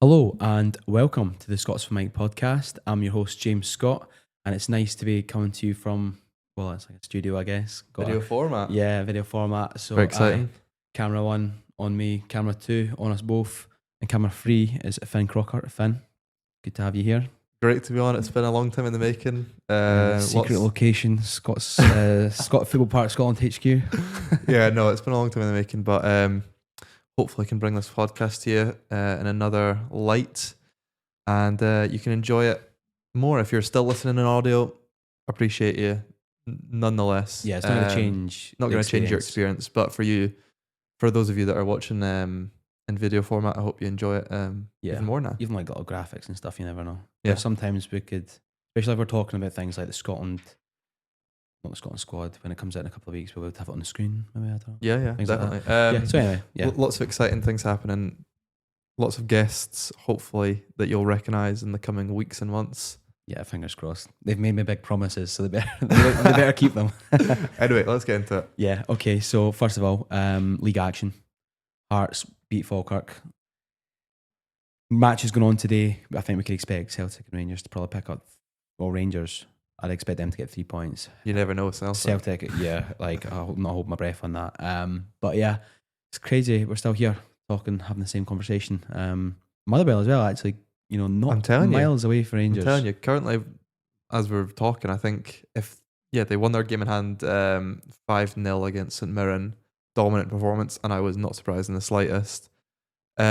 Hello and welcome to the Scots for Mike podcast. I'm your host, James Scott, and it's nice to be coming to you from, well, it's like a studio, I guess. Video format. Yeah, video format. So, Very exciting. Camera 1 on me, camera 2 on us both, and camera 3 is Finn Crockart. Finn, good to have you here. Great to be on. It's been a long time in the making. Secret location, Scott Football Park, Scotland HQ. Yeah, no, it's been a long time in the making, but hopefully I can bring this podcast to you in another light, and you can enjoy it more. If you're still listening in audio, appreciate you nonetheless. Yeah, it's not going to change. Not going to change your experience, but for those of you that are watching in video format, I hope you enjoy it even more now. Even like little graphics and stuff, you never know. Yeah. But sometimes we could, especially if we're talking about things like not the Scotland squad, when it comes out in a couple of weeks, we'll have it on the screen. Maybe, I don't know. Yeah, Things like definitely. So anyway, lots of exciting things happening. Lots of guests, hopefully, that you'll recognise in the coming weeks and months. Yeah, fingers crossed. They've made me big promises, so they better keep them. Anyway, let's get into it. Yeah, okay. So first of all, league action. Hearts beat Falkirk. Match is going on today. I think we could expect Celtic and Rangers to probably pick up. Well, Rangers, I'd expect them to get 3 points. You never know, Celtic, yeah, like I'll not hold my breath on that. But yeah, it's crazy. We're still here talking, having the same conversation. Motherwell as well, actually, not miles away from Rangers. I'm telling you, currently, as we're talking, I think they won their game in hand 5-0 against St Mirren. Dominant performance, and I was not surprised in the slightest. But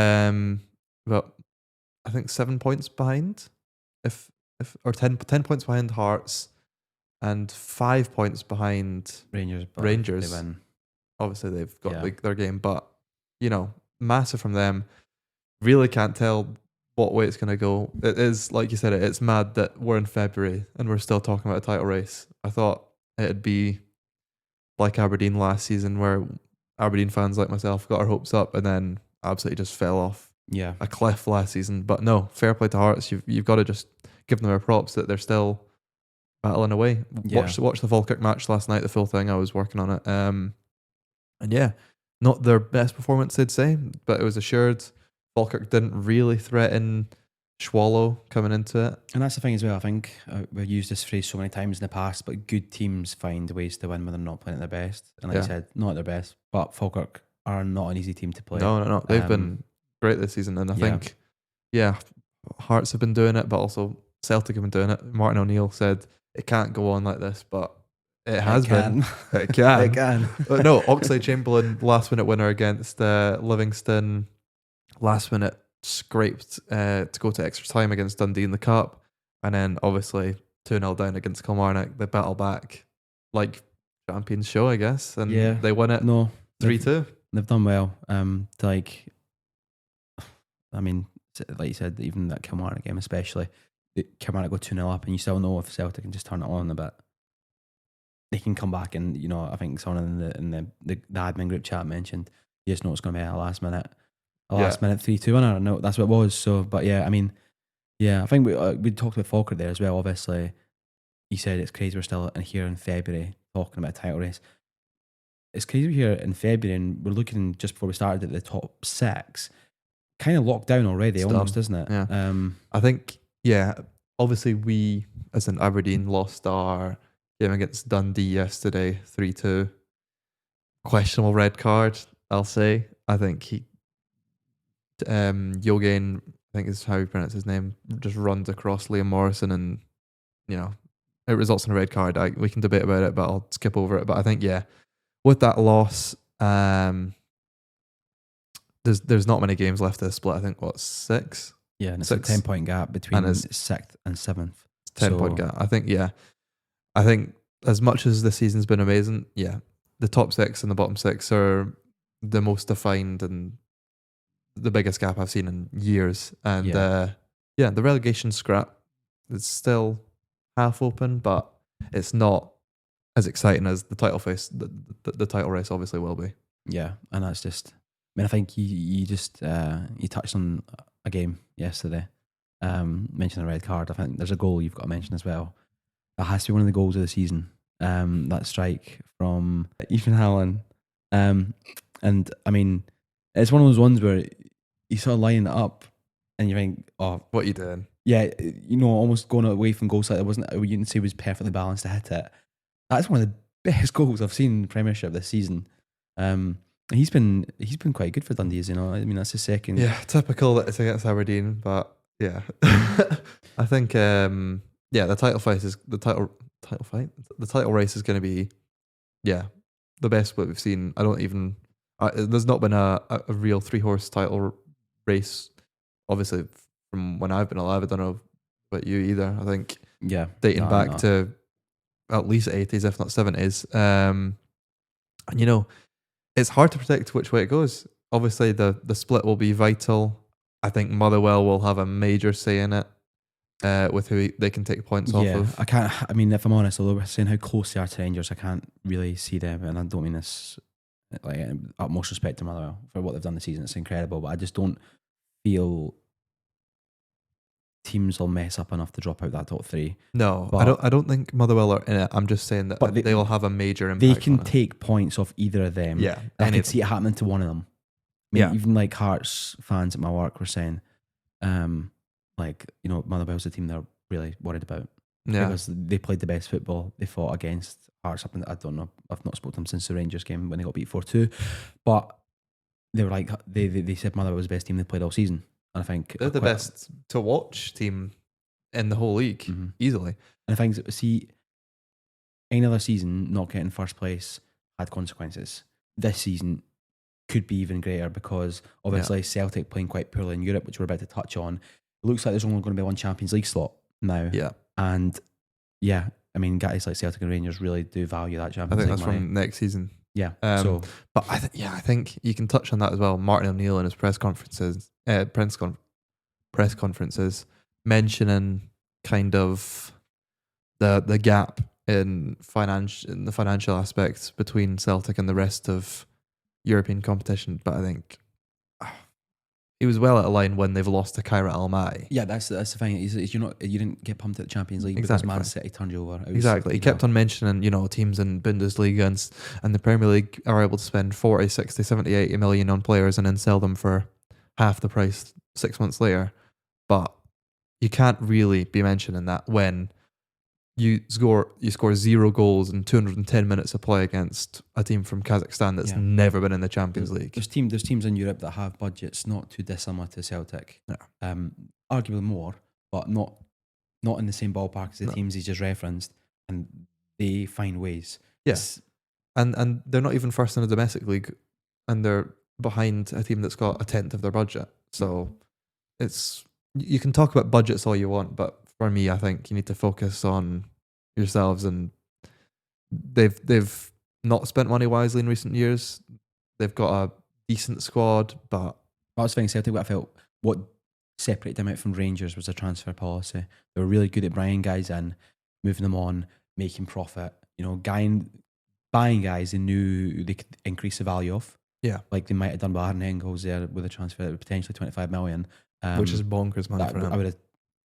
I think 7 points behind, or 10 points behind Hearts, and 5 points behind Rangers. Rangers. They win. Obviously, they've got their game, but massive from them. Really can't tell what way it's going to go. It is, like you said, it's mad that we're in February and we're still talking about a title race. I thought it'd be like Aberdeen last season, where Aberdeen fans like myself got our hopes up and then absolutely just fell off a cliff last season. But no, fair play to Hearts. You've got to just give them their props that they're still battling away. Watch the Falkirk match last night, the full thing. I was working on it. And yeah, not their best performance, they'd say, but it was assured. Falkirk didn't really threaten Swallow coming into it. And that's the thing as well. I think we've used this phrase so many times in the past, but good teams find ways to win when they're not playing at their best. And like I said, not at their best, but Falkirk are not an easy team to play. No. They've been great this season. And I think, Hearts have been doing it, but also Celtic have been doing it. Martin O'Neill said it can't go on like this, but it has been. It can. It can. No, Oxlade-Chamberlain, last minute winner against Livingston. Last minute scraped to go to extra time against Dundee in the Cup, and then obviously 2-0 down against Kilmarnock. They battle back like champions show, I guess, and they win it 3-2. They've done well. Like you said, even that Kilmarnock game especially, Kilmarnock go 2-0 up and you still know if Celtic can just turn it on a bit, they can come back. And I think someone in the admin group chat mentioned you just know it's going to be a last minute 3-2 winner. No, that's what it was. So, but I think we talked about Falkirk there as well. Obviously, he said it's crazy we're still here in February talking about a title race. It's crazy we're here in February and we're looking just before we started at the top 6, kind of locked down already, almost, isn't it? Yeah. I think obviously we as in Aberdeen lost our game against Dundee yesterday 3-2. Questionable red card, I'll say. I think Yogain, I think is how you pronounce his name, just runs across Liam Morrison and it results in a red card. We can debate about it, but I'll skip over it. But I think with that loss, there's not many games left to the split. I think 6? Yeah, and it's a 10-point gap between 6th and 7th. 10-point gap. I think as much as the season's been amazing, the top 6 and the bottom 6 are the most defined and the biggest gap I've seen in years. And the relegation scrap is still half open, but it's not as exciting as the title race. The title race obviously will be. Yeah, and that's just. I think you just you touched on a game yesterday. Mentioned the red card. I think there's a goal you've got to mention as well. It has to be one of the goals of the season. That strike from Ethan Hallen. And I mean, it's one of those ones where you sort of line it up and you think, oh, what you doing? Yeah, almost going away from goals like that wasn't. You didn't say was perfectly balanced to hit it. That's one of the best goals I've seen in the Premiership this season. He's been quite good for Dundee, I mean, that's his second. Yeah, typical that it's against Aberdeen, but yeah, I think the title fight is the title fight. The title race is going to be the best what we've seen. There's not been a real 3-horse title race, obviously from when I've been alive. I don't know about you either. I think dating back to at least 80s, if not 70s. And it's hard to predict which way it goes. Obviously, the split will be vital. I think Motherwell will have a major say in it with who they can take points off of. I mean, if I'm honest, although we're saying how close they are to Rangers, I can't really see them, and I don't mean this like utmost respect to Motherwell for what they've done this season. It's incredible, but I just don't feel teams will mess up enough to drop out that top 3. No, I don't think Motherwell are in it. I'm just saying that they will have a major impact. They can take points off either of them. Yeah, I can see it happening to one of them. I mean, even like Hearts fans at my work were saying, Motherwell's the team they're really worried about. Yeah, because they played the best football. They fought against Hearts. I don't know. I've not spoken to them since the Rangers game when they got beat 4-2, but they were like they said Motherwell was the best team they played all season. And I think they're the best to watch team in the whole league, easily. And I think, any other season not getting first place had consequences. This season could be even greater because obviously Celtic playing quite poorly in Europe, which we're about to touch on. It looks like there's only going to be one Champions League slot now. Yeah. And I mean, guys like Celtic and Rangers really do value that Champions League. I think that's money. from next season. Yeah. But I think you can touch on that as well. Martin O'Neill in his press conferences mentioning kind of the gap in the financial aspects between Celtic and the rest of European competition. But I think he was well out of line when they've lost to Kairat Almaty. Yeah, that's the thing. You didn't get pumped at the Champions League because Man City turned you over. Exactly. He kept on mentioning, teams in Bundesliga and the Premier League are able to spend 40, 60, 70, 80 million on players and then sell them for half the price 6 months later. But you can't really be mentioning that when you score 0 goals in 210 minutes of play against a team from Kazakhstan that's never been in the Champions League. There's teams in Europe that have budgets not too dissimilar to Celtic. Yeah. Arguably more, but not in the same ballpark as the teams he just referenced, and they find ways. Yes, and they're not even first in the domestic league, and they're behind a team that's got a tenth of their budget. So you can talk about budgets all you want, but for me, I think you need to focus on yourselves, and they've not spent money wisely in recent years. They've got a decent squad, but I was thinking Celtic. I felt what separated them out from Rangers was a transfer policy. They were really good at bringing guys in, moving them on, making profit. Buying guys they knew they could increase the value of. Yeah, like they might have done with Aaron Engels there with a transfer of potentially 25 million, which is bonkers money for him. I would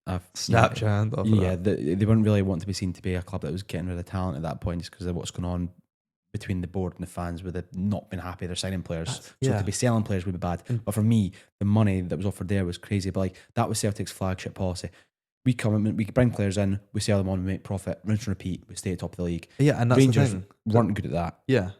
have snapped your hand off. Yeah, they weren't really wanting to be seen to be a club that was getting rid of talent at that point, just because of what's going on between the board and the fans, where they've not been happy they're signing players. So to be selling players would be bad. But for me, the money that was offered there was crazy. But that was Celtic's flagship policy. We bring players in, we sell them on, we make profit, rinse and repeat, we stay at top of the league. Yeah, and that's Rangers the thing. Weren't good at that. Yeah.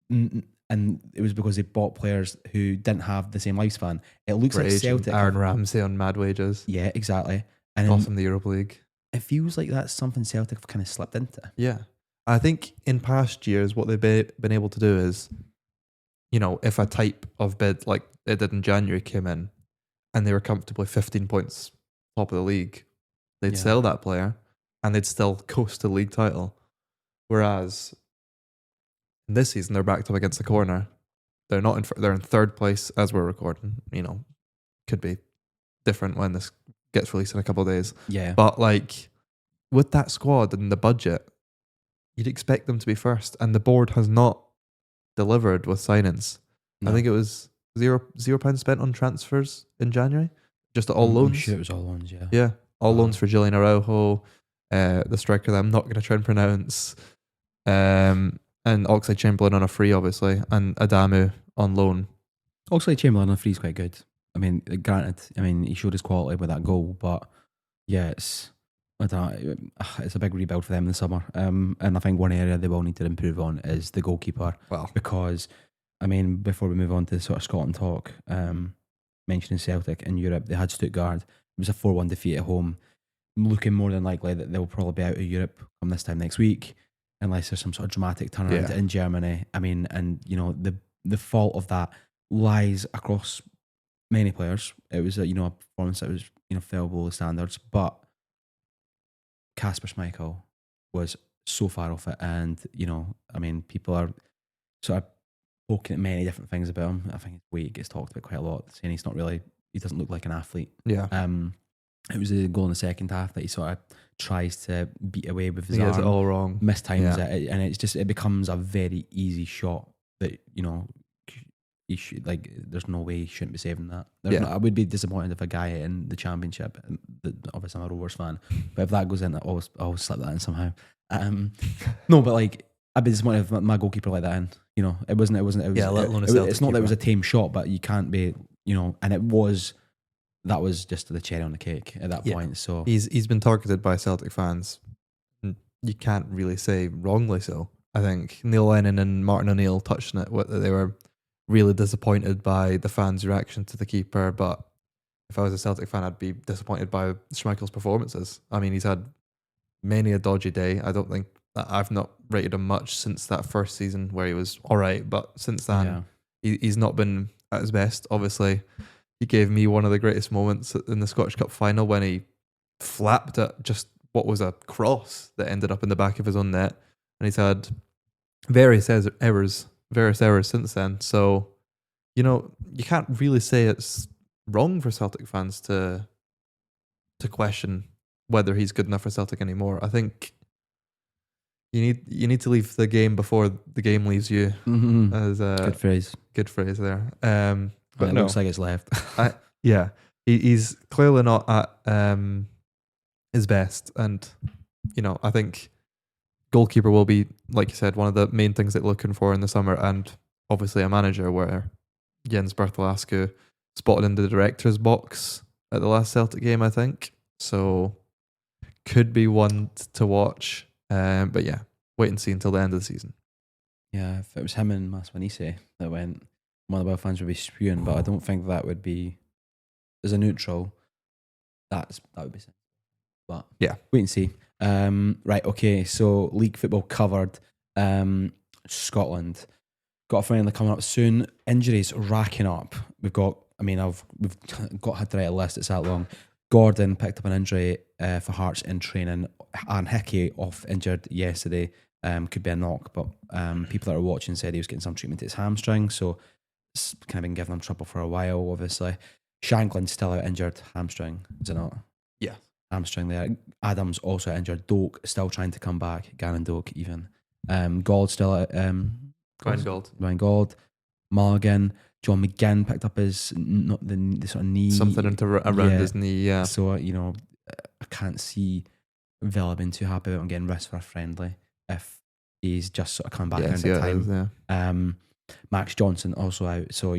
And it was because they bought players who didn't have the same lifespan. It looks like Celtic. Aaron Ramsey on mad wages. Yeah, exactly. And Lost in the Europa League. It feels like that's something Celtic have kind of slipped into. Yeah. I think in past years, what they've been able to do is, if a type of bid like they did in January came in and they were comfortably 15 points top of the league, they'd sell that player and they'd still coast the league title. Whereas in this season, they're backed up against the corner. They're not they're in third place as we're recording. Could be different when this gets released in a couple of days. Yeah. But with that squad and the budget, you'd expect them to be first, and the board has not delivered with signings. No. I think it was £0 spent on transfers in January, just all loans. I'm sure it was all loans, yeah. Yeah, all loans for Julian Araujo, the striker that I'm not going to try and pronounce, and Oxlade-Chamberlain on a free, obviously, and Adamu on loan. Oxlade-Chamberlain on a free is quite good. I mean, granted, I mean, he showed his quality with that goal, but yeah, I don't know, it's a big rebuild for them this summer. And I think one area they will need to improve on is the goalkeeper. Well, Because, I mean, before we move on to sort of Scotland talk, mentioning Celtic in Europe, they had Stuttgart. It was a 4-1 defeat at home. Looking more than likely that they'll probably be out of Europe come this time next week, unless there's some sort of dramatic turnaround in Germany. I mean, and you know, the fault of that lies across many players. It was a performance that was fell below the standards, but Kasper Schmeichel was so far off it, and I mean, people are sort of poking at many different things about him. I think his weight gets talked about quite a lot, saying he doesn't look like an athlete. Yeah. It was a goal in the second half that he sort of tries to beat away with his arm. He gets it all wrong. Mistimes it, and it becomes a very easy shot that he should, like, there's no way he shouldn't be saving that. I would be disappointed if a guy in the Championship, obviously I'm a Rovers fan, but if that goes in, I'll slip that in somehow. No, but like, I'd be disappointed if my goalkeeper let that in. It wasn't. Yeah, let alone a it's Celtic not that it was a keeper. tame shot, but you can't be, and that was just the cherry on the cake at that point. So he's been targeted by Celtic fans. And you can't really say wrongly so. I think Neil Lennon and Martin O'Neill touched on it. That they were really disappointed by the fans' reaction to the keeper. But if I was a Celtic fan, I'd be disappointed by Schmeichel's performances. I mean, he's had many a dodgy day. I don't think I've not rated him much since that first season where he was all right. But since then, he's not been at his best. Obviously, he gave me one of the greatest moments in the Scottish Cup final when he flapped at just what was a cross that ended up in the back of his own net. And he's had various errors since then. So, you can't really say it's wrong for Celtic fans to question whether he's good enough for Celtic anymore. I think you need to leave the game before the game leaves you. Mm-hmm. As good phrase there. But it looks like it's left. He's clearly not at his best, and I think goalkeeper will be, like you said, one of the main things that they're looking for in the summer, and obviously a manager where Jens Bartholascu spotted in the director's box at the last Celtic game, I think. So could be one to watch, but yeah, wait and see until the end of the season. Yeah, if it was him and Masmanise that went, Motherwell fans would be spewing, but I don't think that would be, as a neutral, that would be sensible. But yeah, wait and see. Right, okay, so league football covered. Scotland got a friendly coming up soon. Injuries racking up. We've got had to write a list. It's that long. Gordon picked up an injury for Hearts in training. Aaron Hickey off injured yesterday. Could be a knock, but people that are watching said he was getting some treatment to his hamstring, so it's kind of been giving him trouble for a while, obviously. Shanklin's still out injured, hamstring, is it not? Yeah. Hamstring there. Adams also injured. Doak still trying to come back. Gannon Doak even. Gold still out. Ryan Gold. Mulligan. John McGinn picked up his the sort of knee. Something around his knee, yeah. So, I can't see Villa being too happy about him getting risk for a friendly if he's just sort of coming back around the time. Yeah. Max Johnson also out. So,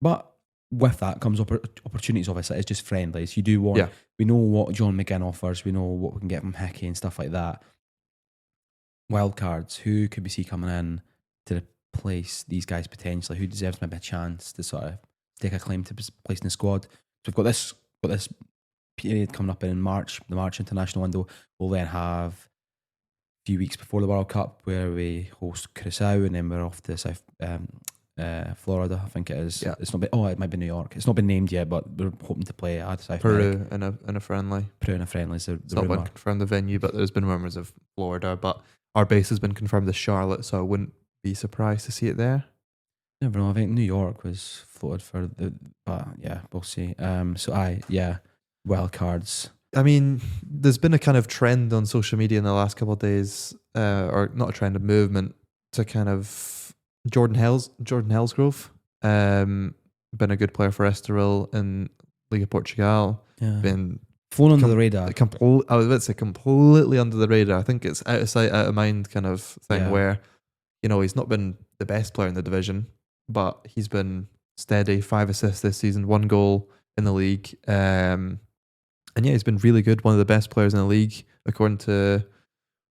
but with that comes opportunities, obviously. It's just friendlies. You do want, we know what John McGinn offers. We know what we can get from Hickey and stuff like that. Wildcards, who could we see coming in to replace these guys potentially? Who deserves maybe a chance to sort of take a claim to place in the squad? So we've got this period coming up in March, the March international window. We'll then have a few weeks before the World Cup where we host Curacao, and then we're off to South Florida, I think it is. Yeah. It's not been, it might be New York. It's not been named yet, but we're hoping to play at South Peru in a friendly. Peru in a friendly. So it's not been confirmed the venue, but there's been rumours of Florida. But our base has been confirmed as Charlotte, so I wouldn't be surprised to see it there. Never know. I think New York was floated for but yeah, we'll see. Wild cards. I mean, there's been a kind of trend on social media in the last couple of days, or not a trend, a movement to kind of Jordan Hellsgrove, been a good player for Estoril in Liga Portugal. Yeah. Been flown under the radar. I was about to say completely under the radar. I think it's out of sight, out of mind kind of thing where, he's not been the best player in the division, but he's been steady, 5 assists this season, 1 goal in the league. And yeah, he's been really good. One of the best players in the league, according to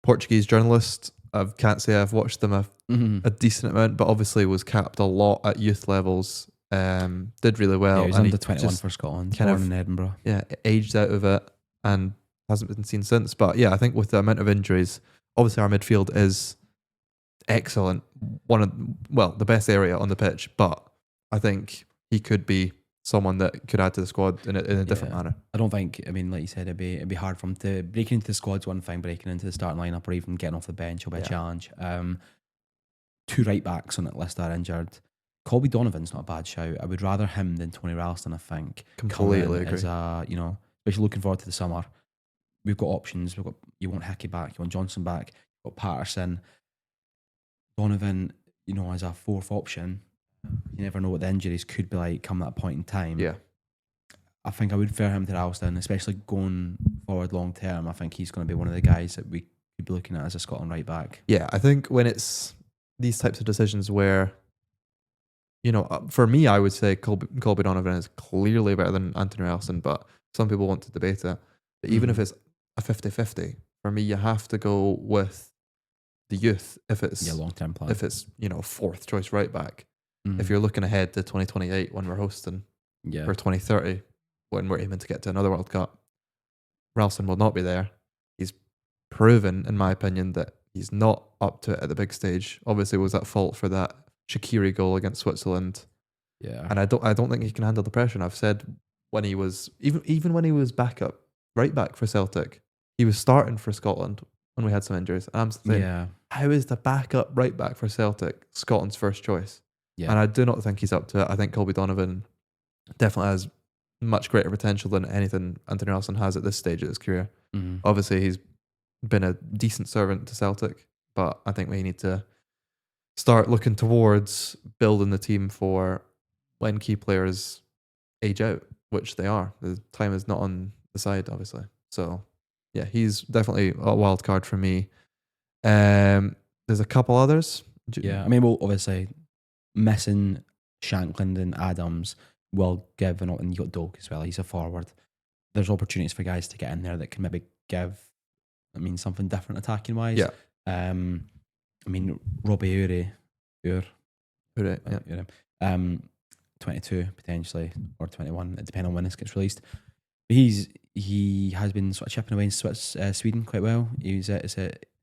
Portuguese journalists. I can't say I've watched them a decent amount, but obviously was capped a lot at youth levels. Did really well. Yeah, he was under 21 for Scotland, born in Edinburgh. Yeah, aged out of it and hasn't been seen since. But yeah, I think with the amount of injuries, obviously our midfield is excellent. The best area on the pitch, but I think he could be someone that could add to the squad in a different manner. I don't think, like you said, it'd be hard for him to break into the squad's one thing, breaking into the starting lineup or even getting off the bench will be a challenge. 2 right backs on that list are injured. Colby Donovan's not a bad shout. I would rather him than Tony Ralston, I think. Completely agree. Especially looking forward to the summer. We've got options. You want Hickey back, you want Johnson back, you've got Patterson. Donovan, as a 4th option. You never know what the injuries could be like come that point in time. Yeah. I think I would prefer him to Ralston, especially going forward long term. I think he's going to be one of the guys that we could be looking at as a Scotland right back. Yeah, I think when it's these types of decisions where, for me, I would say Colby Donovan is clearly better than Anthony Ralston, but some people want to debate it. But even if it's a 50-50, for me, you have to go with the youth if it's long-term plan. If it's 4th choice right back. If you're looking ahead to 2028 when we're hosting, or 2030 when we're aiming to get to another World Cup, Ralston will not be there. He's proven, in my opinion, that he's not up to it at the big stage. Obviously, was at fault for that Shaqiri goal against Switzerland. Yeah, and I don't think he can handle the pressure. And I've said when he was even when he was backup right back for Celtic, he was starting for Scotland when we had some injuries. And I'm saying, how is the backup right back for Celtic Scotland's first choice? Yeah. And I do not think he's up to it. I think Colby Donovan definitely has much greater potential than anything Anthony Ralston has at this stage of his career. Obviously, he's been a decent servant to Celtic, but I think we need to start looking towards building the team for when key players age out, which they are. The time is not on the side, obviously. So, yeah, he's definitely a wild card for me. There's a couple others. Obviously, missing Shankland and Adams will give, and you got Doak as well. He's a forward. There's opportunities for guys to get in there that can maybe give, something different attacking wise. Yeah. Robbie Ure, 22 potentially or 21, depending on when this gets released. But he has been sort of chipping away in Sweden quite well. He was at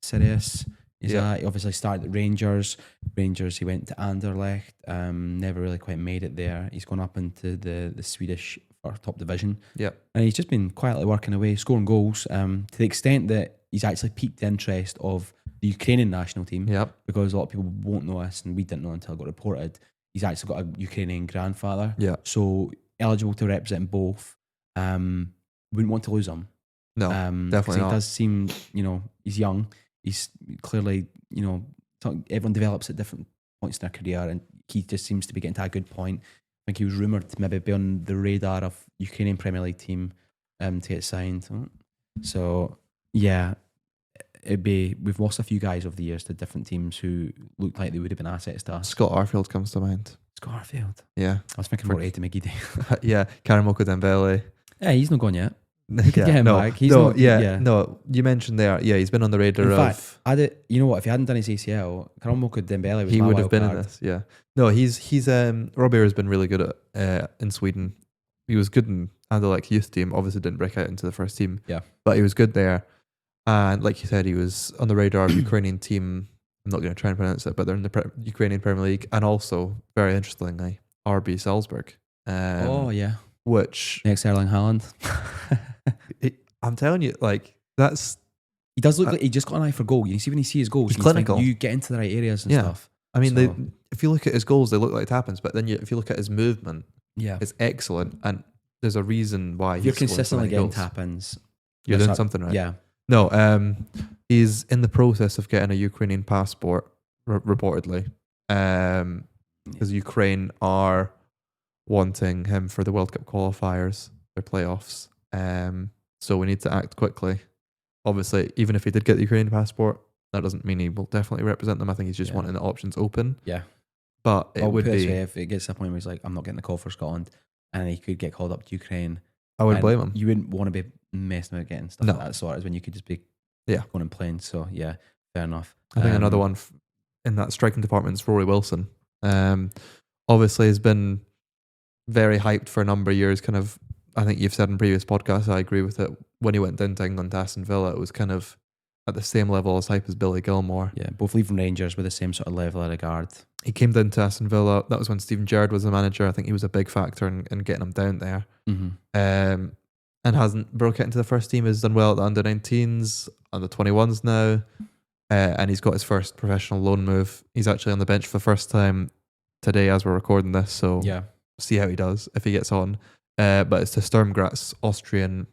Sirius. He obviously started at Rangers. He went to Anderlecht. Never really quite made it there. He's gone up into the Swedish top division. Yep. And he's just been quietly working away, scoring goals, to the extent that he's actually piqued the interest of the Ukrainian national team. Yep. Because a lot of people won't know this, and we didn't know until it got reported. He's actually got a Ukrainian grandfather. Yeah. So eligible to represent both. Wouldn't want to lose him. No, definitely not. It does seem, he's young. He's clearly, everyone develops at different points in their career, and he just seems to be getting to a good point. I think he was rumoured to maybe be on the radar of Ukrainian Premier League team to get signed. So, yeah, we've lost a few guys over the years to different teams who looked like they would have been assets to us. Scott Arfield comes to mind. Scott Arfield? Yeah. I was thinking more Eddie McGeady. Yeah, Karamoko Dembele. Yeah, he's not gone yet. Get him back. No, you mentioned there. Yeah, he's been on the radar in fact, you know what? If he hadn't done his ACL, Karamoko Dembele was he my would have been card. in this. Yeah, no, he's Robbie has been really good at in Sweden. He was good in Anderlecht youth team. Obviously, didn't break out into the first team. Yeah, but he was good there. And like you said, he was on the radar of Ukrainian team. I'm not going to try and pronounce it, but they're in the Ukrainian Premier League, and also very interestingly, RB Salzburg. Which next Erling Haaland. I'm telling you, like that's he does look like he just got an eye for goal. You see when you see his goals, he's clinical. You get into the right areas and stuff. I mean, if you look at his goals, they look like tappins, but then if you look at his movement, it's excellent, and there's a reason why you're consistently getting tappins. You're doing something right. Yeah. No, he's in the process of getting a Ukrainian passport, reportedly, because Ukraine are wanting him for the World Cup qualifiers, their playoffs. So we need to act quickly. Obviously, even if he did get the Ukrainian passport, that doesn't mean he will definitely represent them. I think he's just wanting the options open. Yeah. but it would put it this be. way, if it gets to a point where he's like, I'm not getting the call for Scotland, and he could get called up to Ukraine, I wouldn't and blame him. you wouldn't want to be messing about getting stuff No. like that sorted when you could just be Yeah. going and playing. So yeah, fair enough. I think another one in that striking department is Rory Wilson. Obviously has been very hyped for a number of years. Kind of, I think you've said in previous podcasts, I agree with it. When he went down to England to Aston Villa, it was kind of at the same level as hype as Billy Gilmore. Yeah, both leaving Rangers with the same sort of level of regard. He came down to Aston Villa. That was when Steven Gerrard was the manager. I think he was a big factor in getting him down there. Mm-hmm. And hasn't broke it into the first team. Has done well at the under-19s, under-21s now. And he's got his first professional loan move. He's actually on the bench for the first time today as we're recording this. So Yeah, see how he does if he gets on. But it's to Sturm Graz, Austrian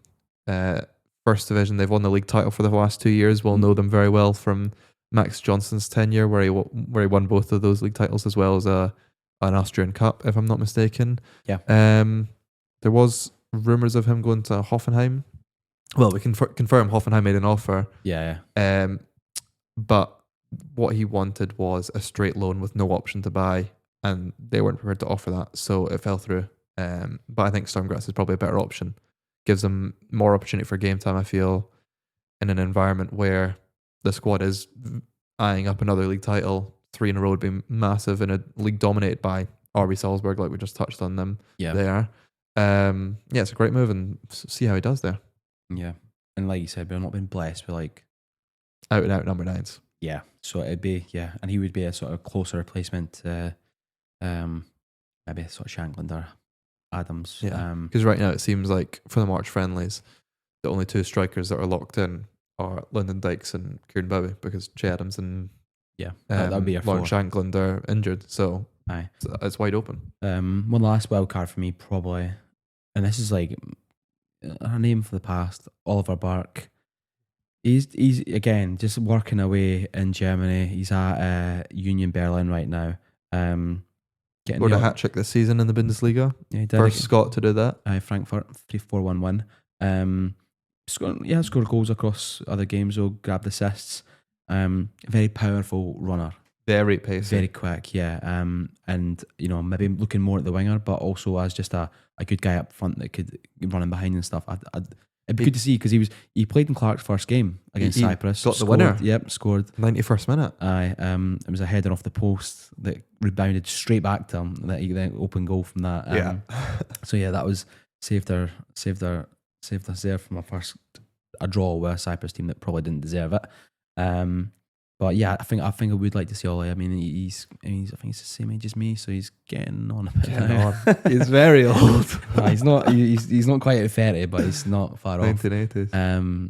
first division. They've won the league title for the last 2 years. We'll know them very well from Max Johnson's tenure, where he won both of those league titles, as well as an Austrian Cup, if I'm not mistaken. Yeah. There was rumours of him going to Hoffenheim. Well, we can confirm Hoffenheim made an offer. Yeah. But what he wanted was a straight loan with no option to buy, and they weren't prepared to offer that, so it fell through. But I think Sturm Graz is probably a better option. Gives them more opportunity for game time, I feel, in an environment where the squad is eyeing up another league title. 3 in a row would be massive in a league dominated by RB Salzburg, like we just touched on them there. Yeah, it's a great move, and see how he does there. Yeah. And like you said, we're not been blessed with like out and out number 9s. Yeah. So it'd be, and he would be a sort of closer replacement to maybe sort of Shankland or Adams. Yeah. Because right now it seems like for the March friendlies, the only 2 strikers that are locked in are Lyndon Dykes and Kieran Bowie, because Che Adams and that would be a Lauren Shankland are injured. So aye, it's wide open. One last wild card for me, probably, and this is like a name for the past, Oliver Burke. He's again just working away in Germany. He's at Union Berlin right now. Scored a hat trick this season in the Bundesliga. Yeah, he did. First Scot to do that. Frankfurt 3-4-1 win. Scored goals across other games. So grabbed assists. Very powerful runner. Very pacey. Very quick. Yeah. And maybe looking more at the winger, but also as just a good guy up front that could run in behind and stuff. It'd be good to see, because he played in Clark's first game against Cyprus. Got the winner. Yep, scored 91st minute. Aye, it was a header off the post that rebounded straight back to him. That he then open goal from that. So yeah, that was saved us there from a draw with a Cyprus team that probably didn't deserve it. But yeah, I think I would like to see Ollie. I mean, I think he's the same age as me, so he's getting on a bit now. He's very old. He's not quite at 30, but he's not far off. 1980s.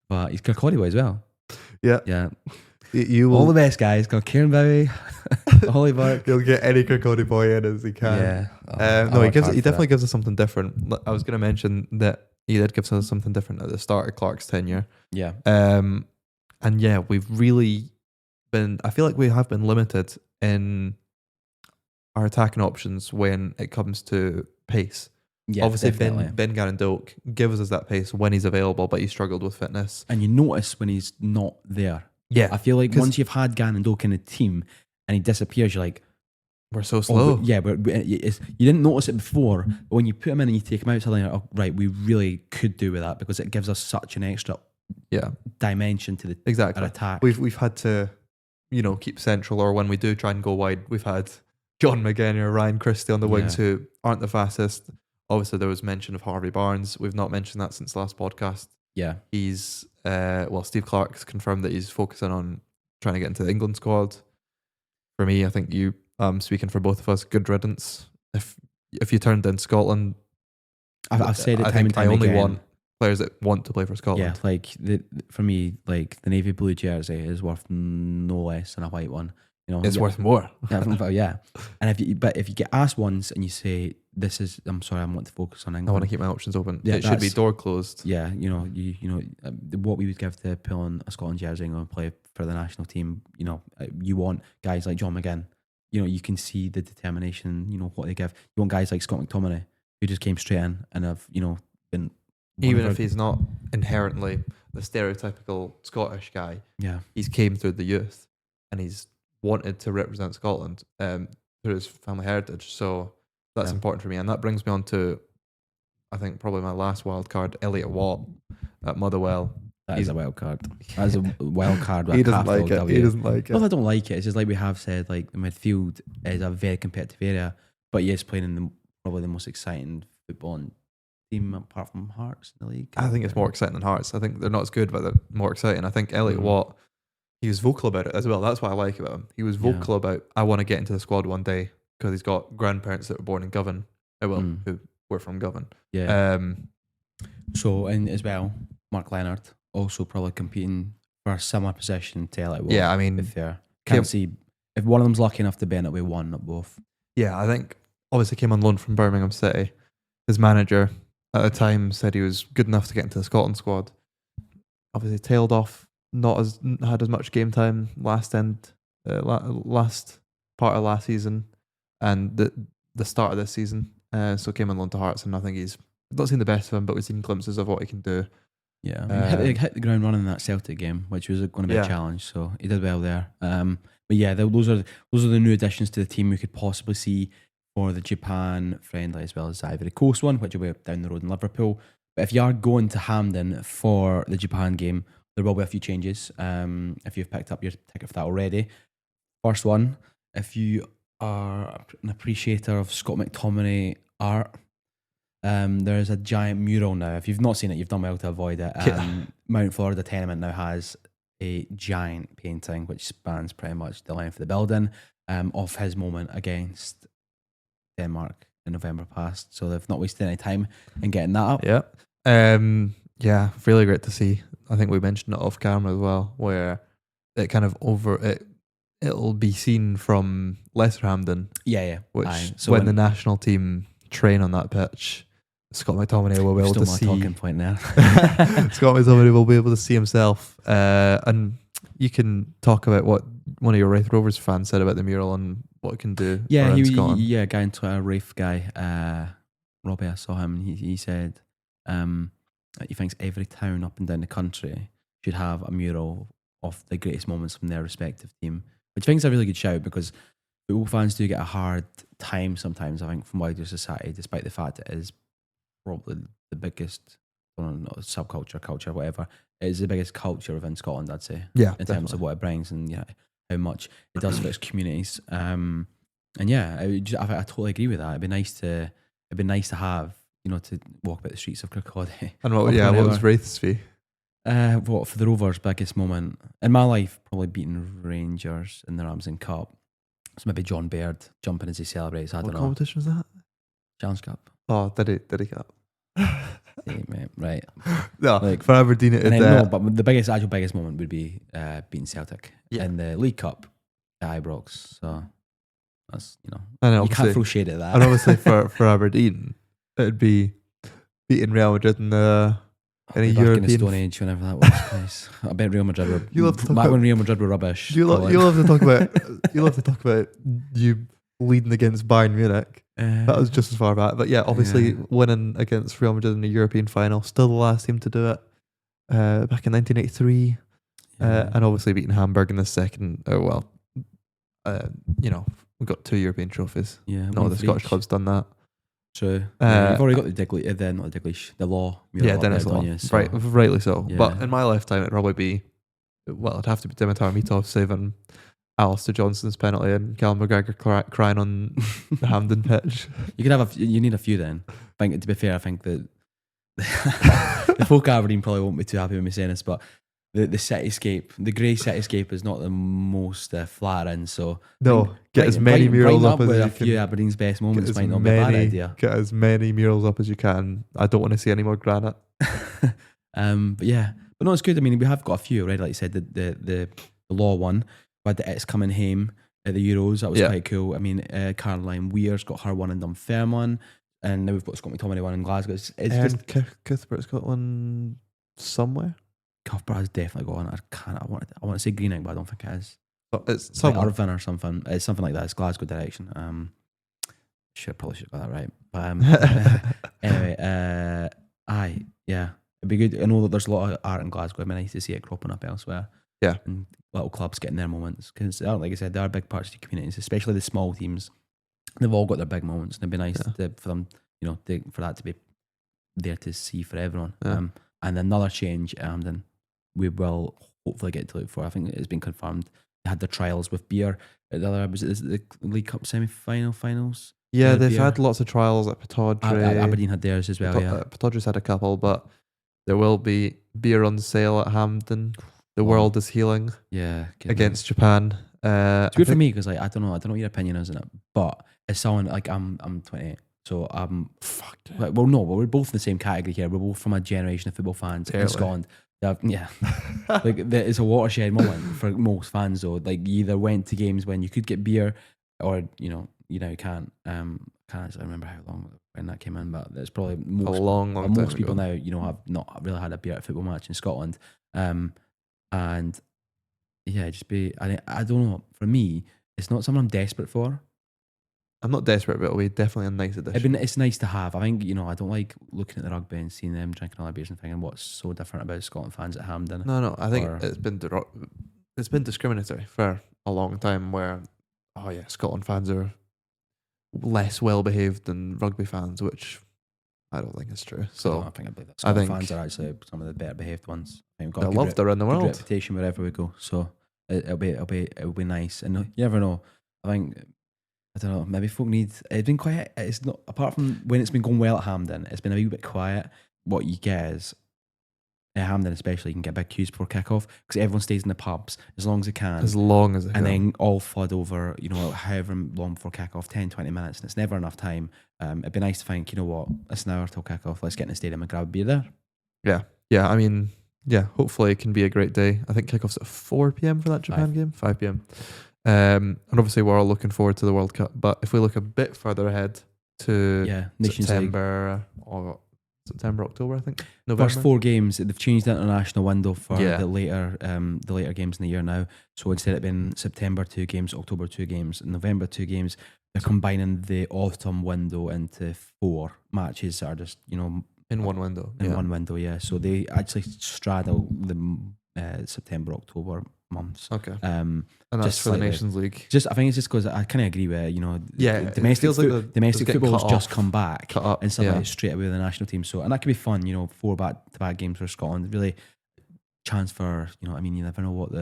But he's Kirkcaldy boy as well. Yeah. All the best guys. Got Kieran Bowie, Ollie Burke. He'll get any Kirkcaldy boy in as he can. Yeah. No, he definitely gives us something different. I was going to mention that he did give us something different at the start of Clark's tenure. Yeah. And yeah, we've really I feel like we have been limited in our attacking options when it comes to pace. Yeah, obviously definitely. Ben Garandok gives us that pace when he's available, but he struggled with fitness. And you notice when he's not there. Yeah. I feel like once you've had Garandok in a team and he disappears, you're like, we're so slow. But you didn't notice it before, but when you put him in and you take him out, suddenly you're like, oh, right, we really could do with that, because it gives us such an extra dimension to our attack. We've had to, keep central, or when we do try and go wide, we've had John McGinn or Ryan Christie on the wings who aren't the fastest. Obviously, there was mention of Harvey Barnes. We've not mentioned that since last podcast. Yeah, he's Steve Clark's confirmed that he's focusing on trying to get into the England squad. For me, I think speaking for both of us, good riddance. If you turned in Scotland, I've said it time and time again. I only want players that want to play for Scotland. Yeah, like for me, like the navy blue jersey is worth no less than a white one. It's worth more. Yeah. And if you get asked once and you say, I'm sorry, I want to focus on England, I want to keep my options open. Yeah, it should be door closed. Yeah, what we would give to pull on a Scotland jersey and play for the national team. You want guys like John McGinn. You can see the determination. What they give. You want guys like Scott McTominay, who just came straight in and have been. Even if he's not inherently the stereotypical Scottish guy, yeah, he's came through the youth and he's wanted to represent Scotland through his family heritage. So that's important for me. And that brings me on to, I think, probably my last wild card, Elliot Watt at Motherwell. He's a wild card. That's a wild card. He doesn't like it. He doesn't like it. Well, I don't like it. It's just like we have said, like the midfield is a very competitive area, but he is playing in probably the most exciting footballing team apart from Hearts in the league. I think it's more exciting than Hearts. I think they're not as good, but they're more exciting. I think Elliot Watt, he was vocal about it as well. That's what I like about him. He was vocal about, I want to get into the squad one day, because he's got grandparents that were born in Govan. Who were from Govan. Yeah. So, and as well, Mark Leonard also probably competing for a similar position to Elliot Watt. Yeah, I mean, if can't see if one of them's lucky enough to be in it, we one, not both. Yeah, I think obviously came on loan from Birmingham City. His manager at the time said he was good enough to get into the Scotland squad. Obviously tailed off, had as much game time last part of last season and the start of this season. So came on loan to Hearts, and I think he's not seen the best of him, but we've seen glimpses of what he can do. Yeah, I mean, hit the ground running in that Celtic game, which was going to be a challenge. So he did well there. But yeah, those are the new additions to the team we could possibly see for the Japan friendly, as well as the Ivory Coast one, which will be down the road in Liverpool. But if you are going to Hampden for the Japan game, there will be a few changes. If you've picked up your ticket for that already. First one, if you are an appreciator of Scott McTominay art, there is a giant mural now. If you've not seen it, you've done well to avoid it. Mount Florida Tenement now has a giant painting which spans pretty much the length of the building of his moment against Denmark in November past. So they've not wasted any time in getting that up. Yeah, really great to see. I think we mentioned it off camera as well, where it kind of it'll be seen from Lesser Hampden. Yeah. Which so when the national team train on that pitch, Scott McTominay will be able to see. Talking point there. Scott McTominay will be able to see himself, and you can talk about what one of your Wraith Rovers fans said about the mural and what it can do. Yeah, a guy on Twitter, Wraith guy, Robbie. I saw him. He said he thinks every town up and down the country should have a mural of the greatest moments from their respective team, which I think is a really good shout, because football fans do get a hard time sometimes, I think, from wider society, despite the fact it is probably the biggest, I don't know, subculture, culture, whatever. It is the biggest culture within Scotland, I'd say. Yeah, in terms of what it brings and how much it does for its communities. And yeah, I totally agree with that. It'd be nice to have, to walk about the streets of Crockart. And what was Wraith's fee? What for the Rovers' biggest moment in my life? Probably beating Rangers in the Ramsden Cup. So maybe John Baird jumping as he celebrates. I don't know. What competition was that? Challenge Cup. Oh, did he get up? Hey, mate, right. No, like, for Aberdeen it no, but the biggest moment would be beating Celtic in the League Cup at Ibrox. So that's and you can't throw shade at that. And obviously for Aberdeen, it'd be beating Real Madrid in the in a European Stone Age, whenever that was. Nice. I bet Real Madrid were when Real Madrid were rubbish. You'll have to talk about you leading against Bayern Munich. That was just as far back, but yeah, obviously winning against Real Madrid in the European final, still the last team to do it back in 1983, and obviously beating Hamburg in the second. We've got 2 European trophies. Yeah, no other Scottish club's done that. True. You've already got the law. Yeah, Dennis Law. Right, rightly so. Yeah. But in my lifetime, it'd probably be, it'd have to be Dimitar Mitov saving Alistair Johnson's penalty and Callum McGregor crying on the Hampden pitch. You could have you need a few then. I think, to be fair, I think that the folk Aberdeen probably won't be too happy with me saying this, but the cityscape, the grey cityscape, is not the most flattering. So get as many murals up as you can. A few Aberdeen's best moments might not be a bad idea. Get as many murals up as you can. I don't want to see any more granite. But no, it's good. I mean, we have got a few already. Like you said, the law one. We had the It's Coming Home at the Euros. That was quite cool. I mean, Caroline Weir's got her one in Dunfermline, and now we've got Scott McTominay one in Glasgow. It's just Cuthbert's got one somewhere. Cuthbert has definitely got one. I want to say Greening, but I don't think it is. So it's somewhere. Like Irvine or something. It's something like that. It's Glasgow direction. Probably should have got that right. But anyway, it'd be good. I know that there's a lot of art in Glasgow. It'd be nice to see it cropping up elsewhere. Yeah. And little clubs getting their moments. Because, like I said, there are big parts of the communities, especially the small teams. They've all got their big moments. And it'd be nice for them, for that to be there to see for everyone. Yeah. And another change at Hampden, we will hopefully get to look for. I think it's been confirmed. They had the trials with beer. Was it the League Cup finals? Yeah, they've had lots of trials at Pittodrie. Aberdeen had theirs as well. Pittodrie's had a couple, but there will be beer on sale at Hampden. The world is healing. Yeah, against Japan. It's good for me because I don't know what your opinion is in it, but as someone like I'm 28, so we're both in the same category here. We're both from a generation of football fans in Scotland. Yeah, like it's a watershed moment for most fans though. Like you either went to games when you could get beer, or you can't. Can't actually remember how long when that came in, but it's probably most, a long most people ago. now have not really had a beer at a football match in Scotland. And yeah, I don't know. For me, it's not something I'm desperate for. I'm not desperate, but it'll be definitely a nice addition. It's nice to have. I think, I don't like looking at the rugby and seeing them drinking all the beers and thinking what's so different about Scotland fans at Hampden. No, I think it's been discriminatory for a long time where, Scotland fans are less well behaved than rugby fans, which I don't think is true. So I think that Scotland fans are actually some of the better behaved ones. They're loved around the world. Good reputation wherever we go. So it'll be nice. And you never know. I think, I don't know, maybe folk need. It's been quiet. It's not, apart from when it's been going well at Hampden, it's been a wee bit quiet. What you get is at Hampden, especially, you can get big queues before kickoff because everyone stays in the pubs as long as they can. As long as they can. And then all flood over, however long before kickoff, 10, 20 minutes, and it's never enough time. It'd be nice to think, it's an hour till kickoff. Let's get in the stadium and grab a beer there. Yeah. I mean, hopefully it can be a great day. I think kickoff's at 4 p.m. for that Japan game. 5 p.m. And obviously we're all looking forward to the World Cup. But if we look a bit further ahead to September, October, I think. November. First 4 games, they've changed the international window for the later games in the year now. So instead of being September 2 games, October 2 games, and November 2 games, they're combining the autumn window into 4 matches that are just, in one window. One window, yeah. So they actually straddle the September, October months. Okay. And that's for the Nations League. I think it's just because I kind of agree with it. Domestic football's just come back and stuff like straight away with the national team. So, and that could be fun. 4 back-to-back games for Scotland. Really, chance for you never know what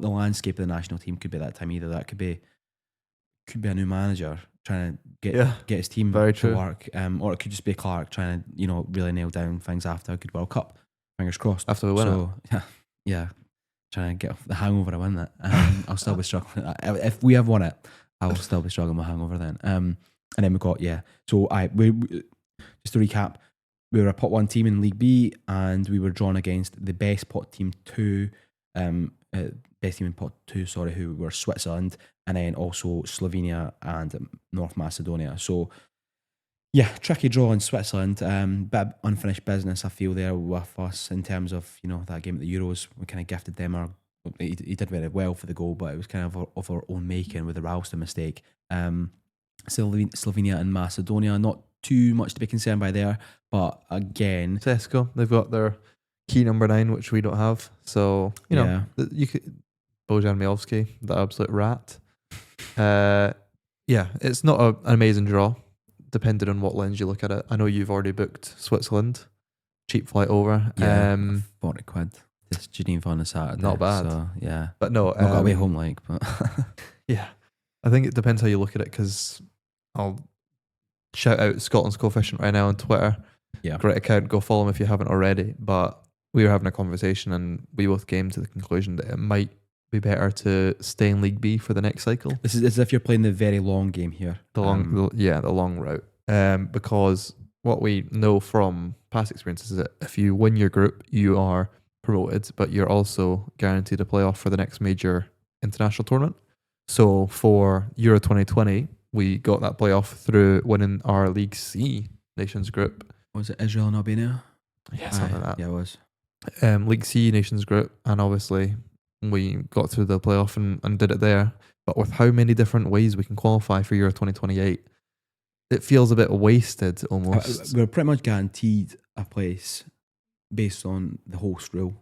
the landscape of the national team could be at that time either. That could be a new manager trying to get his team to work, or it could just be Clark trying to really nail down things after a good World Cup. Fingers crossed. After we win it. Yeah. Trying to get off the hangover to win that. I'll still be struggling with that. If we have won it, I will still be struggling with hangover then. And then we got So we just to recap, we were a pot 1 team in League B, and we were drawn against the best pot team 2, best team in pot 2, who were Switzerland, and then also Slovenia and North Macedonia. So tricky draw in Switzerland. Bit of unfinished business, I feel, there with us in terms of that game at the Euros. We kind of gifted them he did very well for the goal, but it was kind of our own making with the Ralston mistake. Slovenia and Macedonia, not too much to be concerned by there, but again, Tesco, they've got their key number 9, which we don't have. So you could Bojan Miovski, the absolute rat. It's not an amazing draw, depending on what lens you look at it. I know you've already booked Switzerland, cheap flight over. 40 quid. Just Geneva on a Saturday. Not bad. So, yeah. But no. Not got away home but. I think it depends how you look at it, because I'll shout out Scotland's Coefficient right now on Twitter. Yeah. Great account. Go follow him if you haven't already. But we were having a conversation and we both came to the conclusion that it might be better to stay in League B for the next cycle. This is as if you're playing the very long game here. The long route. Because what we know from past experiences is that if you win your group, you are promoted, but you're also guaranteed a playoff for the next major international tournament. So for Euro 2020, we got that playoff through winning our League C Nations group. Was it Israel and Albania? Yeah, something like that. Yeah, it was. League C Nations group, and obviously we got through the playoff and did it there. But with how many different ways we can qualify for Euro 2028, it feels a bit wasted almost. We're pretty much guaranteed a place based on the host rule.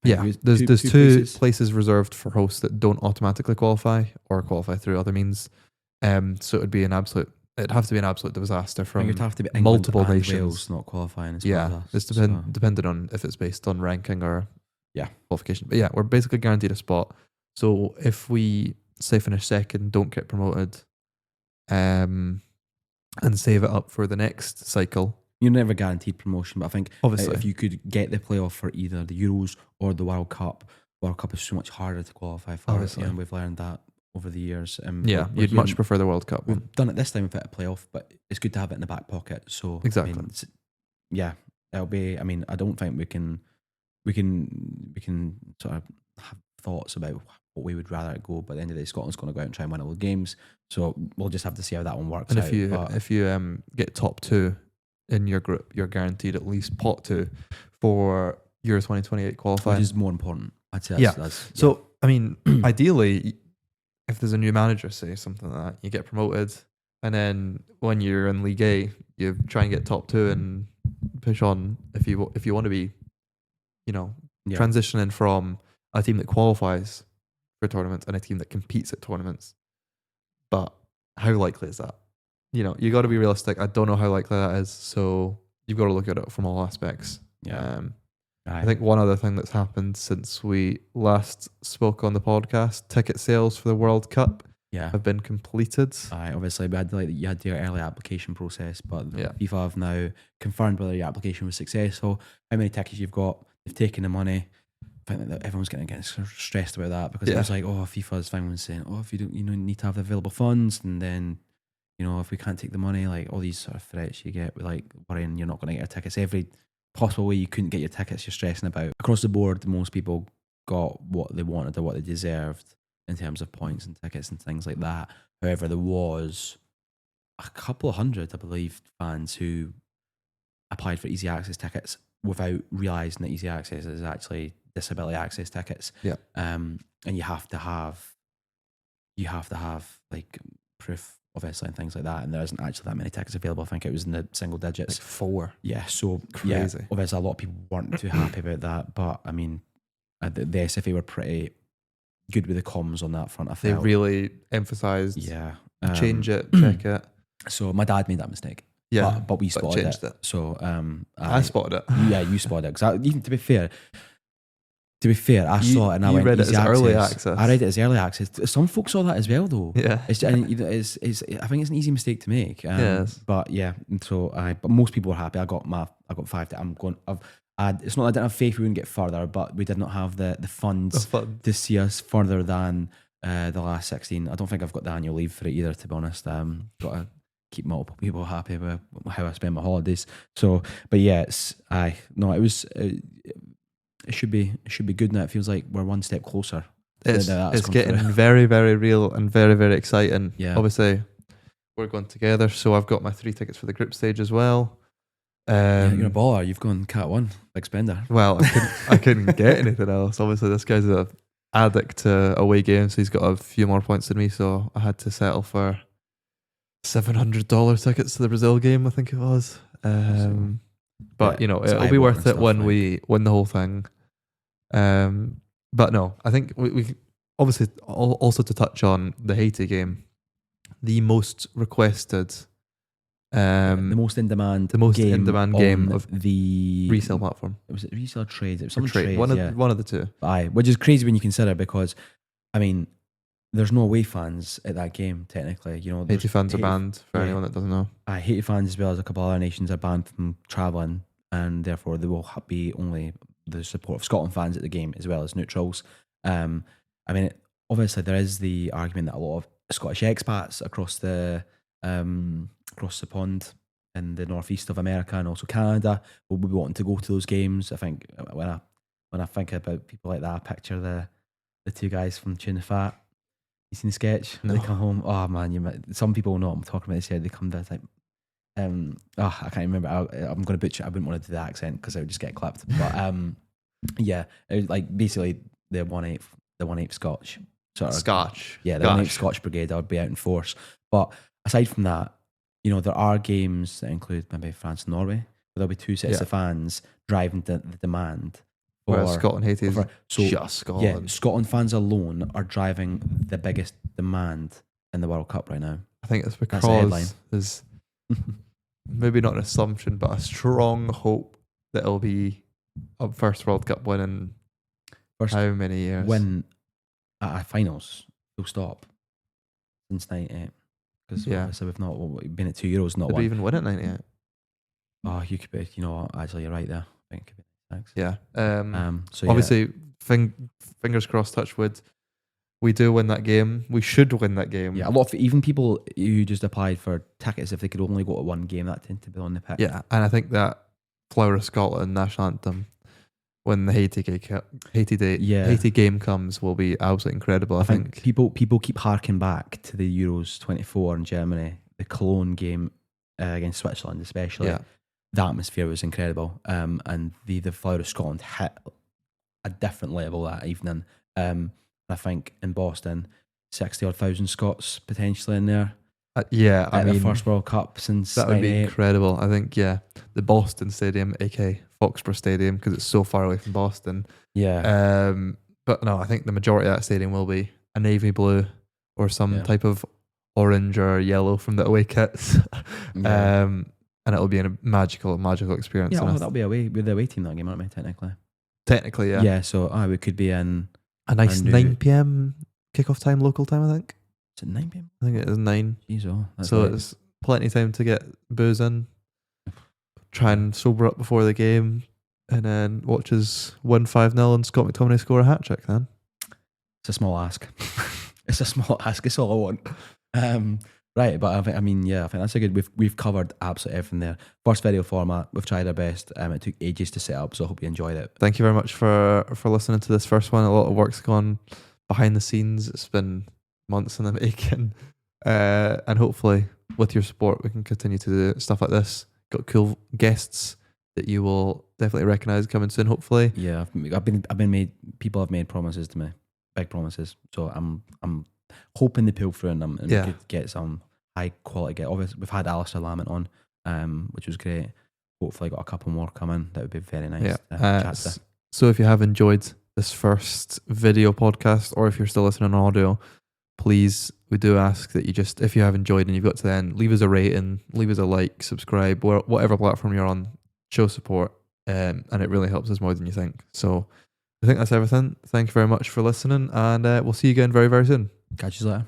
Yeah, there's two places reserved for hosts that don't automatically qualify or qualify through other means. So it'd have to be an absolute disaster from You'd have to be multiple England and nations. Wales not qualifying as Yeah, well. it's dependent on if it's based on ranking or qualification. But yeah, we're basically guaranteed a spot. So if we say finish second, don't get promoted, and save it up for the next cycle. You're never guaranteed promotion, but I think obviously if you could get the playoff for either the Euros or the World Cup is so much harder to qualify for. Obviously. And we've learned that over the years. You'd much prefer the World Cup. We've done it this time, we've hit a playoff, but it's good to have it in the back pocket. So exactly, I mean, it'll be. I mean, I don't think we can sort of have thoughts about what we would rather it go. But at the end of the day, Scotland's going to go out and try and win all the games. So we'll just have to see how that one works. And if you get top 2 in your group, you're guaranteed at least pot 2 for Euro 2028 qualifying, which is more important. I'd say that's. So I mean, ideally, if there's a new manager, say something like that, you get promoted, and then when you're in League A, you try and get top 2 and push on. If you want to be, transitioning from a team that qualifies for tournaments and a team that competes at tournaments. But how likely is that? You got to be realistic. I don't know how likely that is. So you've got to look at it from all aspects. Yeah. I think one other thing that's happened since we last spoke on the podcast, ticket sales for the World Cup have been completed. Obviously, you had your early application process, but FIFA have now confirmed whether your application was successful, how many tickets you've got, they've taken the money. I think that everyone's getting stressed about that because it was like, FIFA's finally saying, if you don't, need to have the available funds, and then, if we can't take the money, like all these sort of threats you get with like worrying you're not going to get your tickets. Every possible way you couldn't get your tickets, you're stressing about. Across the board, most people got what they wanted or what they deserved in terms of points and tickets and things like that. However, there was a couple of hundred, I believe, fans who applied for easy access tickets without realising that easy access is actually disability access tickets. And you have to have like proof, obviously, and things like that. And there isn't actually that many tickets available. I think it was in the single digits. Like 4. Yeah, so crazy. Obviously, a lot of people weren't too happy about that. But I mean, the SFA were pretty good with the comms on that front. I felt they really emphasised. Change it, check it. So my dad made that mistake. Yeah, but we spotted changed it. So I spotted it. Yeah, you spotted it. Because even to be fair, I saw it and I went read it easy as access. early access. I read it as early access. Some folks saw that as well, though. Yeah, I think it's an easy mistake to make. Yes, but but most people were happy. I got 5. It's not that I didn't have faith we wouldn't get further, but we did not have the funds to see us further than the last 16. I don't think I've got the annual leave for it either, to be honest. Got to keep multiple people happy with how I spend my holidays. So, but yeah, it should be good now. It feels like we're one step closer. It's getting very, very real and very, very exciting. Yeah. Obviously, we're going together, so I've got my 3 tickets for the group stage as well. You're a baller. You've gone Cat 1, big spender. Well, I couldn't get anything else. Obviously, this guy's an addict to away games. So he's got a few more points than me, so I had to settle for $700 tickets to the Brazil game, I think it was. But it'll be worth it when we win the whole thing. But no, I think we obviously also to touch on the Haiti game, the most requested, the most in demand game of the resale platform. Was it resale trades? It was some trade. Trades, one of the two. Which is crazy when you consider, because I mean, there's no away fans at that game technically. Haiti fans are banned for anyone that doesn't know. Haiti fans, as well as a couple of other nations, are banned from travelling, and therefore there will be only the support of Scotland fans at the game as well as neutrals. I mean, obviously there is the argument that a lot of Scottish expats across the pond in the northeast of America and also Canada will be wanting to go to those games. I think when I think about people like that, I picture the 2 guys from Tuna Fat. You seen the sketch? No. They come home. Oh man, some people know what I'm talking about. This year they come there like, I can't remember. I'm going to butcher. I wouldn't want to do the accent because I would just get clapped. But yeah, it was like basically the 1/8 Scotch sort of Scotch. Yeah, the 1/8 Scotch Brigade. I would be out in force. But aside from that, there are games that include maybe France and Norway. There'll be 2 sets of fans driving the demand Whereas Scotland, Haiti is just Yeah, Scotland. Scotland fans alone are driving the biggest demand in the World Cup right now. I think it's That's the headline. because there's maybe not an assumption, but a strong hope that it'll be a first World Cup win in how many years? Win at finals, full stop, since 98. Because obviously we've not been at 2 Euros, not Did one. we even win at 98? Oh, you could be, actually you're right there. I think it could be next. Yeah. So obviously, fingers crossed, touch wood, we do win that game. We should win that game. Yeah, a lot of even people who just applied for tickets, if they could only go to one game, that tend to be on the pick. Yeah, and I think that Flower of Scotland national anthem when the Haiti game comes will be absolutely incredible. I think people keep harking back to the Euros 24 in Germany, the Cologne game against Switzerland especially. Yeah. The atmosphere was incredible, and the Flower of Scotland hit a different level that evening. I think in Boston, 60,000 Scots potentially in there. I mean, the first World Cup since that would be 98. incredible. I think the Boston Stadium, aka Foxborough Stadium, because it's so far away from Boston. Yeah. But no, I think the majority of that stadium will be a navy blue or some type of orange or yellow from the away kits. And it'll be a magical experience. Yeah, that'll be away with the away team that game, aren't we? Technically, yeah. Yeah, so we could be in a nice 9 p.m. kickoff time, local time, I think. Is it 9 p.m? I think it is 9. Jeez, so it's plenty of time to get booze in, try and sober up before the game, and then watch us win 5-0 and Scott McTominay score a hat trick then. It's a small ask. It's a small ask. It's all I want. Right, but I think that's a good. We've covered absolutely everything there. First video format, we've tried our best. It took ages to set up, so I hope you enjoyed it. Thank you very much for listening to this first one. A lot of work's gone behind the scenes. It's been months in the making, and hopefully with your support, we can continue to do stuff like this. Got cool guests that you will definitely recognise coming soon. Hopefully, yeah. People have made promises to me, big promises. So I'm hoping they pull through and we could get some high quality get. Obviously, we've had Alistair Lamont on, which was great. Hopefully, got a couple more coming. That would be very nice. Yeah. So if you have enjoyed this first video podcast, or if you're still listening on audio, please, we do ask that you just, if you have enjoyed and you've got to the end, leave us a rating, leave us a like, subscribe, whatever platform you're on, show support, and it really helps us more than you think. So I think that's everything. Thank you very much for listening, and we'll see you again very, very soon. Catch you later.